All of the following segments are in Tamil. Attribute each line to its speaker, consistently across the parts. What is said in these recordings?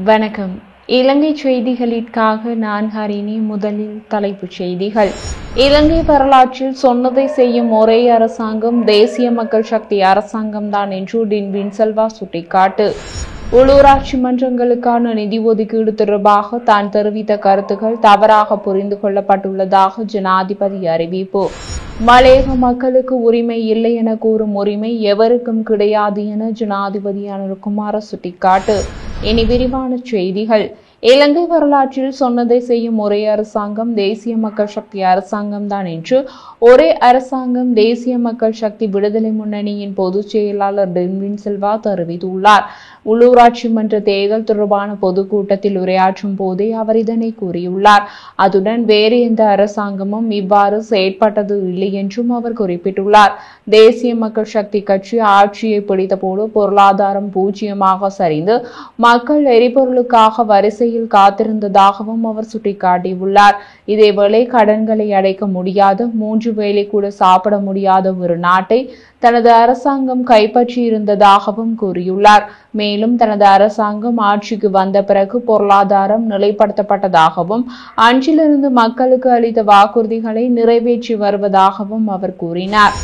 Speaker 1: வணக்கம். இலங்கை செய்திகளிற்காக நான் ஹரிணி. முதலில் தலைப்புச் செய்திகள். இலங்கை வரலாற்றில் சொன்னதை செய்யும் ஒரே அரசாங்கம் தேசிய மக்கள் சக்தி அரசாங்கம்தான் என்று டின்வின் செல்வா சுட்டிக்காட்டு. உள்ளூராட்சி மன்றங்களுக்கான நிதி ஒதுக்கீடு தொடர்பாக தான் தெரிவித்த கருத்துக்கள் தவறாக புரிந்து கொள்ளப்பட்டுள்ளதாக ஜனாதிபதி அறிவிப்பு. மலையக மக்களுக்கு உரிமை இல்லை என கூறும் உரிமை எவருக்கும் கிடையாது என ஜனாதிபதி அனுரகுமார சுட்டிக்காட்டு. இனி விரிவான செய்திகள். இலங்கை வரலாற்றில் சொன்னதை செய்யும் ஒரே அரசாங்கம் தேசிய மக்கள் சக்தி அரசாங்கம் தான் என்று ஒரே அரசாங்கம் தேசிய மக்கள் சக்தி விடுதலை முன்னணியின் பொதுச் செயலாளர் டின்வின் செல்வா தெரிவித்துள்ளார். உள்ளூராட்சி மன்ற தேர்தல் தொடர்பான பொதுக்கூட்டத்தில் உரையாற்றும் போதே அவர் இதனை கூறியுள்ளார். அதுடன் வேறு எந்த அரசாங்கமும் இவ்வாறு செயற்பட்டது இல்லை என்றும் அவர் குறிப்பிட்டுள்ளார். தேசிய மக்கள் சக்தி கட்சி ஆட்சியை பிடித்தபோது பொருளாதாரம் பூஜ்ஜியமாக சரிந்து மக்கள் எரிபொருளுக்காக வரிசையில் காத்திருந்ததாகவும் அவர் சுட்டிக்காட்டியுள்ளார். இதேவேளை கடன்களை அடைக்க முடியாத, 3 வேளை கூட சாப்பிட முடியாத ஒரு நாட்டை தனது அரசாங்கம் கைப்பற்றியிருந்ததாகவும் கூறியுள்ளார். மேலும் தனது அரசாங்கம் ஆட்சிக்கு வந்த பிறகு பொருளாதாரம் நிலைப்படுத்தப்பட்டதாகவும் அன்றிலிருந்து மக்களுக்கு அளித்த வாக்குறுதிகளை நிறைவேற்றி வருவதாகவும் அவர் கூறினார்.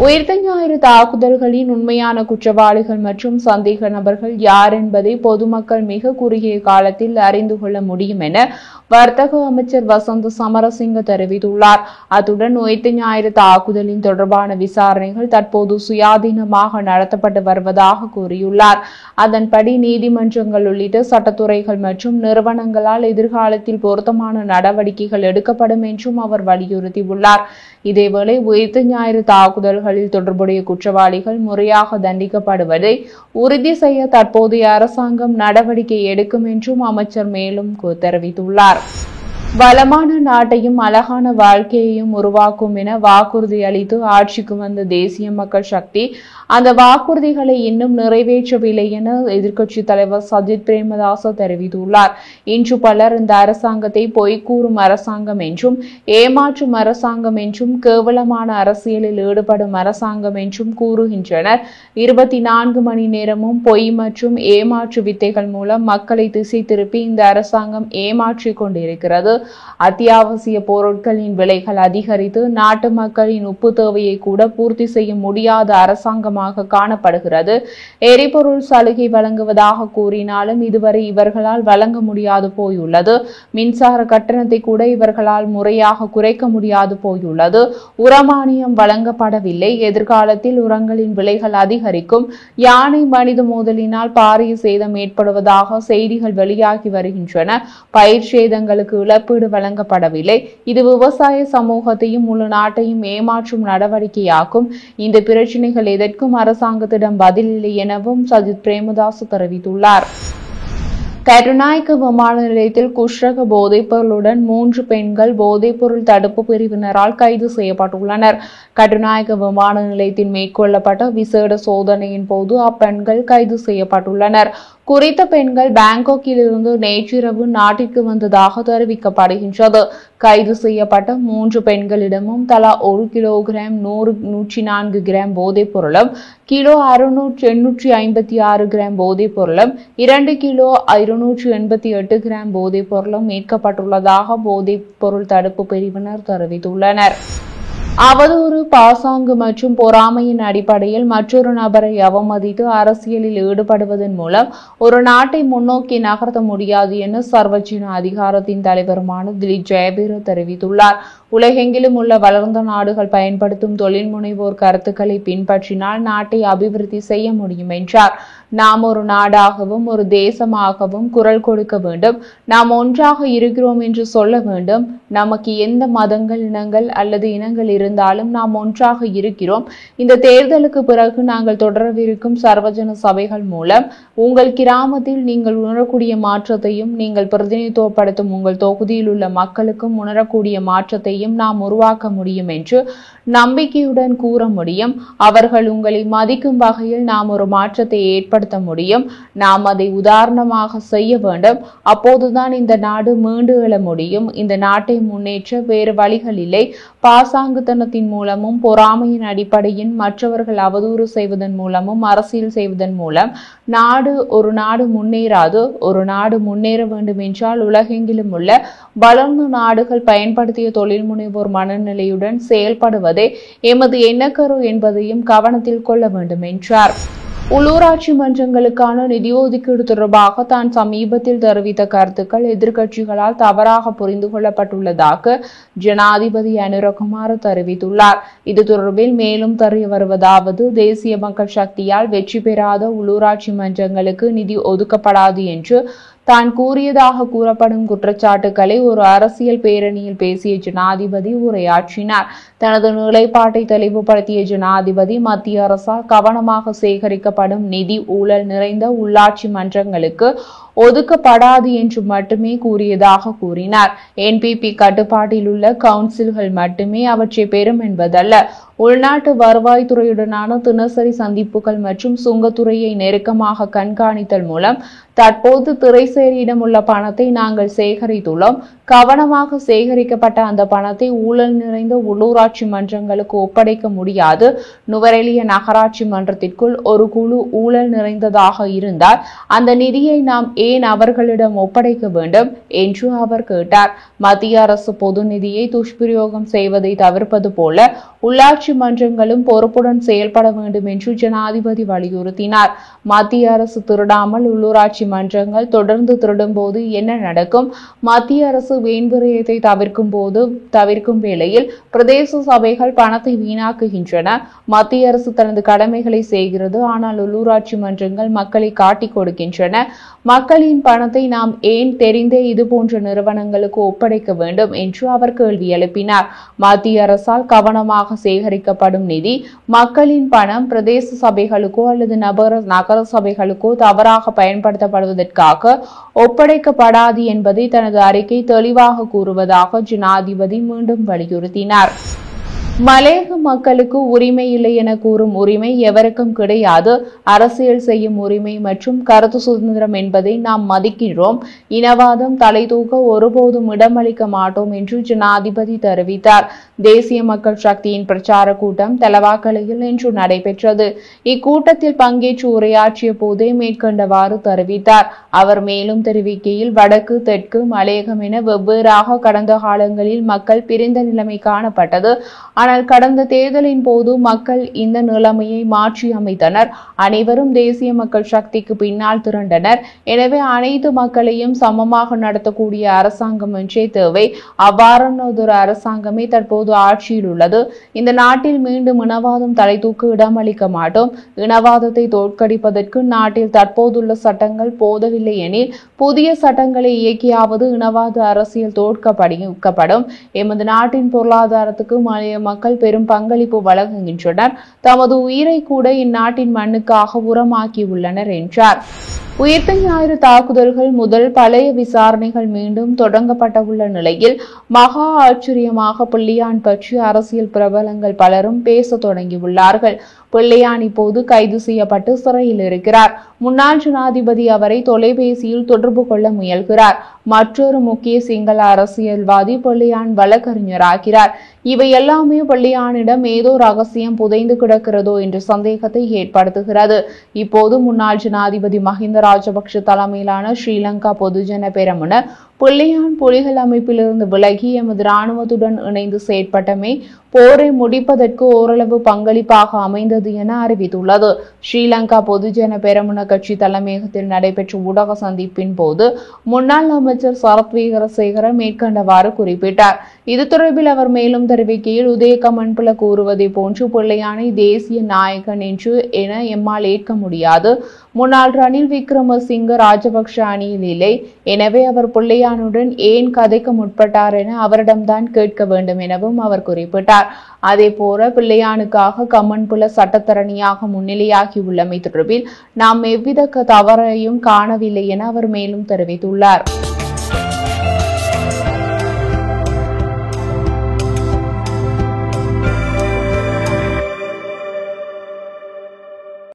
Speaker 1: உயிர்த்த ஞாயிறு தாக்குதல்களின் உண்மையான குற்றவாளிகள் மற்றும் சந்தேக நபர்கள் யார் என்பதை பொதுமக்கள் மிக குறுகிய காலத்தில் அறிந்து கொள்ள முடியும் என வர்த்தக அமைச்சர் வசந்த சமரசிங்க தெரிவித்துள்ளார். அத்துடன் உயிர்த்த ஞாயிறு தாக்குதலின் தொடர்பான விசாரணைகள் தற்போது சுயாதீனமாக நடத்தப்பட்டு வருவதாக கூறியுள்ளார். அதன்படி நீதிமன்றங்கள் உள்ளிட்ட சட்டத்துறைகள் மற்றும் நிறுவனங்களால் எதிர்காலத்தில் பொருத்தமான நடவடிக்கைகள் எடுக்கப்படும் என்றும் அவர் வலியுறுத்தியுள்ளார். இதேவேளை உயிர்த்த ஞாயிறு தாக்குதல்களில் தொடர்புடைய குற்றவாளிகள் முறையாக தண்டிக்கப்படுவதை உறுதி செய்ய தற்போதைய அரசாங்கம் நடவடிக்கை எடுக்கும் என்றும் அமைச்சர் மேலும் தெரிவித்துள்ளார். வளமான நாட்டையும் அழகான வாழ்க்கையையும் உருவாக்கும் என வாக்குறுதி அளித்து ஆட்சிக்கு வந்த தேசிய மக்கள் சக்தி அந்த வாக்குறுதிகளை இன்னும் நிறைவேற்றவில்லை என எதிர்க்கட்சி தலைவர் சஜித் பிரேமதாச தெரிவித்துள்ளார். இன்று பலர் இந்த அரசாங்கத்தை பொய்கூறும் அரசாங்கம் என்றும், ஏமாற்றும் அரசாங்கம் என்றும், கேவலமான அரசியலில் ஈடுபடும் அரசாங்கம் என்றும் கூறுகின்றனர். 24 மணி நேரமும் பொய் மற்றும் ஏமாற்று வித்தைகள் மூலம் மக்களை திசை திருப்பி இந்த அரசாங்கம் ஏமாற்றிக் கொண்டிருக்கிறது. அத்தியாவசிய பொருட்களின் விலைகள் அதிகரித்து நாட்டு மக்களின் உப்பு தேவையை கூட பூர்த்தி செய்ய முடியாத அரசாங்கமாக காணப்படுகிறது. எரிபொருள் சலுகை வழங்குவதாக கூறினாலும் இதுவரை இவர்களால் வழங்க முடியாது போயுள்ளது. மின்சார கட்டணத்தை கூட இவர்களால் முறையாக குறைக்க முடியாது போயுள்ளது. உரமானியம் வழங்கப்படவில்லை. எதிர்காலத்தில் உரங்களின் விலைகள் அதிகரிக்கும். யானை மனித மோதலினால் பாரிய சேதம் ஏற்படுவதாக செய்திகள் வெளியாகி வருகின்றன. பயிர் சேதங்களுக்கு இழப்பீடு வழங்கப்படவில்லை. இது விவசாய சமூகத்தையும் முழு நாட்டையும் ஏமாற்றும் நடவடிக்கையாகும். இந்த பிரச்சினைகள் எதற்கும் அரசாங்கத்திடம் பதில் இல்லை எனவும் சஜித் பிரேமதாஸ் தெரிவித்துள்ளார். கருநாயக்க விமான நிலையத்தில் குஷ்ரக போதைப்பொருளுடன் 3 பெண்கள் போதைப்பொருள் தடுப்பு பிரிவினரால் கைது செய்யப்பட்டுள்ளனர். கருநாயக்க விமான நிலையத்தில் மேற்கொள்ளப்பட்ட விசேட சோதனையின் போது அப்பெண்கள் கைது செய்யப்பட்டுள்ளனர். குறித்த பெண்கள் பாங்காக்கில் இருந்து நேற்றிரவு நாட்டிற்கு வந்ததாக தெரிவிக்கப்படுகின்றது. கைது செய்யப்பட்ட 3 பெண்களிடமும் தலா 1 கிலோகிராம் 104 கிராம் போதைப் பொருளும், கிலோ 856 கிராம் போதைப் பொருளும், 2 கிலோ 288 கிராம் போதைப் பொருளும் மீட்கப்பட்டுள்ளதாக போதைப் பொருள் தடுப்பு பிரிவினர் தெரிவித்துள்ளனர். அவதூறு, பாசாங்கு மற்றும் பொறாமையின் அடிப்படையில் மற்றொரு நபரை அவமதித்து அரசியலில் ஈடுபடுவதன் மூலம் ஒரு நாட்டை முன்னோக்கி நகர்த்த முடியாது என சர்வஜன அதிகாரத்தின் தலைவருமான திலீப் ஜெயபீர தெரிவித்துள்ளார். உலகெங்கிலும் உள்ள வளர்ந்த நாடுகள் பயன்படுத்தும் தொழில் முனைவோர் கருத்துக்களை பின்பற்றினால் நாட்டை அபிவிருத்தி செய்ய முடியும் என்றார். நாம் ஒரு நாடாகவும் ஒரு தேசமாகவும் குரல் கொடுக்க வேண்டும். நாம் ஒன்றாக இருக்கிறோம் என்று சொல்ல வேண்டும். நமக்கு எந்த மதங்கள், இனங்கள் அல்லது இனங்கள் இருந்தாலும் நாம் ஒன்றாக இருக்கிறோம். இந்த தேர்தலுக்கு பிறகு நாங்கள் தொடரவிருக்கும் சர்வஜன சபைகள் மூலம் உங்கள் கிராமத்தில் நீங்கள் உணரக்கூடிய மாற்றத்தையும், நீங்கள் பிரதிநிதித்துவப்படுத்தும் உங்கள் தொகுதியில் உள்ள மக்களுக்கும் உணரக்கூடிய மாற்றத்தையும் நாம் உருவாக்க முடியும் என்று நம்பிக்கையுடன் கூற முடியும். அவர்கள் உங்களை மதிக்கும் வகையில் நாம் ஒரு மாற்றத்தை ஏற்படுத்த செயல்படுத்த முடியும். நாம் அதை உதாரணமாக செய்ய வேண்டும். அப்போதுதான் இந்த நாடு மீண்டு எழ முடியும். இந்த நாட்டை முன்னேற்ற வேறு வழிகள் இல்லை. பாசாங்குத்தனத்தின் மூலமும் பொறாமையின் அடிப்படையில் மற்றவர்கள் அவதூறு செய்வதன் மூலமும் அரசியல் செய்வதன் மூலம் ஒரு நாடு முன்னேறாது. ஒரு நாடு முன்னேற வேண்டும் என்றால் உலகெங்கிலும் உள்ள வளர்ந்த நாடுகள் பயன்படுத்திய தொழில் முனைவோர் மனநிலையுடன் செயல்படுவதே எமது எண்ணக்கரு என்பதையும் கவனத்தில் கொள்ள வேண்டும் என்றார். உள்ளூராட்சி மன்றங்களுக்கான நிதி ஒதுக்கீடு தொடர்பாக தான் சமீபத்தில் தெரிவித்த கருத்துக்கள் எதிர்க்கட்சிகளால் தவறாக புரிந்து கொள்ளப்பட்டுள்ளதாக ஜனாதிபதி அனுரகுமார தெரிவித்துள்ளார். இது தொடர்பில் மேலும் தெரிய வருவதாவது, தேசிய மக்கள் சக்தியால் வெற்றி பெறாத உள்ளூராட்சி மன்றங்களுக்கு நிதி ஒதுக்கப்படாது என்று தான் கூறியதாக கூறப்படும் குற்றச்சாட்டுக்களை ஒரு அரசியல் பேரணியில் பேசிய ஜனாதிபதி உரையாற்றினார். தனது நிலைப்பாட்டை தெளிவுபடுத்திய ஜனாதிபதி மத்திய அரசால் கவனமாக சேகரிக்கப்படும் நிதி ஊழல் நிறைந்த உள்ளாட்சி மன்றங்களுக்கு ஒதுக்கப்படாது என்று மட்டுமே கூறியதாக கூறினார். என்பிபி கட்டுப்பாட்டில் உள்ள கவுன்சில்கள் மட்டுமே அவற்றை பெறும் என்பதல்ல. உள்நாட்டு வருவாய்த்துறையுடனான தினசரி சந்திப்புகள் மற்றும் சுங்கத்துறையை நெருக்கமாக கண்காணித்தல் மூலம் தற்போது திரைசேரியிடம் உள்ள பணத்தை நாங்கள் சேகரித்துள்ளோம். கவனமாக சேகரிக்கப்பட்ட அந்த பணத்தை ஊழல் நிறைந்த உள்ளூராட்சி மன்றங்களுக்கு ஒப்படைக்க முடியாது. நுவரெலிய நகராட்சி மன்றத்திற்குள் ஒரு குழு ஊழல் நிறைந்ததாக இருந்தால் அந்த நிதியை நாம் ஏன் அவர்களிடம் ஒப்படைக்க வேண்டும் என்று அவர் கேட்டார். மத்திய அரசு பொது நிதியை துஷ்பிரயோகம் செய்வதை தவிர்ப்பது போல உள்ளாட்சி மன்றங்களும் பொறுப்புடன் செயல்பட வேண்டும் என்று ஜனாதிபதி வலியுறுத்தினார். மத்திய அரசு திருடாமல் உள்ளூராட்சி மன்றங்கள் தொடர்ந்து திருடும் போது என்ன நடக்கும்? மத்திய அரசு வீண்விரயத்தை தவிர்க்கும் வேளையில் பிரதேச சபைகள் பணத்தை வீணாக்குகின்றன. மத்திய அரசு தனது கடமைகளை செய்கிறது, ஆனால் உள்ளூராட்சி மன்றங்கள் மக்களை காட்டிக் கொடுக்கின்றன. மக்களின் பணத்தை நாம் ஏன் தெரிந்தே இதுபோன்ற நிறுவனங்களுக்கு ஒப்படைக்க வேண்டும் என்று அவர் கேள்வி எழுப்பினார். மத்திய அரசால் கவனமாக சேகரிக்கப்படும் நிதி மக்களின் பணம் பிரதேச சபைகளுக்கோ அல்லது நகர சபைகளுக்கோ தவறாக பயன்படுத்தப்படுவதற்காக ஒப்படைக்கப்படாது என்பதை தனது அறிக்கை தெளிவாக கூறுவதாக ஜனாதிபதி மீண்டும் வலியுறுத்தினார். மலையக மக்களுக்கு உரிமை இல்லை என கூறும் உரிமை எவருக்கும் கிடையாது. அரசியல் செய்யும் உரிமை மற்றும் கருத்து சுதந்திரம் என்பதை நாம் மதிக்கிறோம். இனவாதம் தலை தூக்க ஒருபோதும் இடமளிக்க மாட்டோம் என்று ஜனாதிபதி தெரிவித்தார். தேசிய மக்கள் சக்தியின் பிரச்சார கூட்டம் தலவாக்கலையில் இன்று நடைபெற்றது. இக்கூட்டத்தில் பங்கேற்று உரையாற்றிய போதே மேற்கண்டவாறு தெரிவித்தார். அவர் மேலும் தெரிவிக்கையில், வடக்கு தெற்கு மலையகம் என வெவ்வேறாக கடந்த காலங்களில் மக்கள் பிரிந்த நிலைமை காணப்பட்டது. ஆனால் கடந்த தேர்தலின் போது மக்கள் இந்த நிலைமையை மாற்றி அமைத்தனர். அனைவரும் தேசிய மக்கள் சக்திக்கு பின்னால் திரண்டனர். எனவே அனைத்து மக்களையும் சமமாக நடத்தக்கூடிய அரசாங்கம் ஒன்றே தேவை. அவ்வாறானதொரு அரசாங்கமே தற்போது ஆட்சியில் உள்ளது. இந்த நாட்டில் மீண்டும் இனவாதம் தலை தூக்க இடமளிக்க மாட்டோம். இனவாதத்தை தோற்கடிப்பதற்கு நாட்டில் தற்போதுள்ள சட்டங்கள் போதவில்லை எனில் புதிய சட்டங்களை இயக்கியாவது இனவாத அரசியல் தோற்கப்படும். எமது நாட்டின் பொருளாதாரத்துக்கு மலைய மக்கள் பெரும் பங்களிப்பு வழங்குகின்றனர். தமது உயிரை கூட இந்நாட்டின் மண்ணுக்காக உரமாக்கி உள்ளனர் என்றார். உயிர்த்த ஞாயிறு தாக்குதல்கள் முதல் பழைய விசாரணைகள் மீண்டும் தொடங்கப்பட்டுள்ள நிலையில் மகா ஆச்சரியமாக பிள்ளையான் பற்றி அரசியல் பிரபலங்கள் பலரும் பேச தொடங்கியுள்ளார்கள். பிள்ளையான் இப்போது கைது செய்யப்பட்டு சிறையில் இருக்கிறார். முன்னாள் ஜனாதிபதி அவரை தொலைபேசியில் தொடர்பு கொள்ள முயல்கிறார். மற்றொரு முக்கிய சிங்கள அரசியல்வாதி பிள்ளையான் வழக்கறிஞராகிறார். இவை எல்லாமே பிள்ளையானிடம் ஏதோ ரகசியம் புதைந்து கிடக்கிறதோ என்ற சந்தேகத்தை ஏற்படுத்துகிறது. இப்போது முன்னாள் ஜனாதிபதி மஹிந்த ராஜபக்ஷ தலைமையிலான ஸ்ரீலங்கா பொதுஜன பெரமுன பிள்ளையான் புலிகள் அமைப்பிலிருந்து விலகி எமது இராணுவத்துடன் இணைந்து செயற்பட்டமை போரை முடிப்பதற்கு ஓரளவு பங்களிப்பாக அமைந்தது என அறிவித்துள்ளது. ஸ்ரீலங்கா பொதுஜன பெரமுன கட்சி தலைமையகத்தில் நடைபெற்ற ஊடக சந்திப்பின் போது முன்னாள் அமைச்சர் சரத் வீரசேகர மேற்கண்டவாறு குறிப்பிட்டார். இது தொடர்பில் அவர் மேலும் தெரிவிக்கையில், உதயகமன்புல கூறுவதை போன்று பிள்ளையானை தேசிய நாயகன் என எம்மால் ஏற்க முடியாது. முன்னாள் ரணில் விக்ரமசிங்க ராஜபக்ஷ அணியில் இல்லை. எனவே அவர் பிள்ளையானுடன் ஏன் கதைக்க முற்பட்டார் என அவரிடம்தான் கேட்க வேண்டும் எனவும் அவர் குறிப்பிட்டார். அதே போல பிள்ளையானுக்காக கம்மன்புல சட்டத்தரணியாக முன்னிலையாகி உள்ளமை தொடர்பில் நாம் எவ்வித தவறையும் காணவில்லை என அவர் மேலும் தெரிவித்துள்ளார்.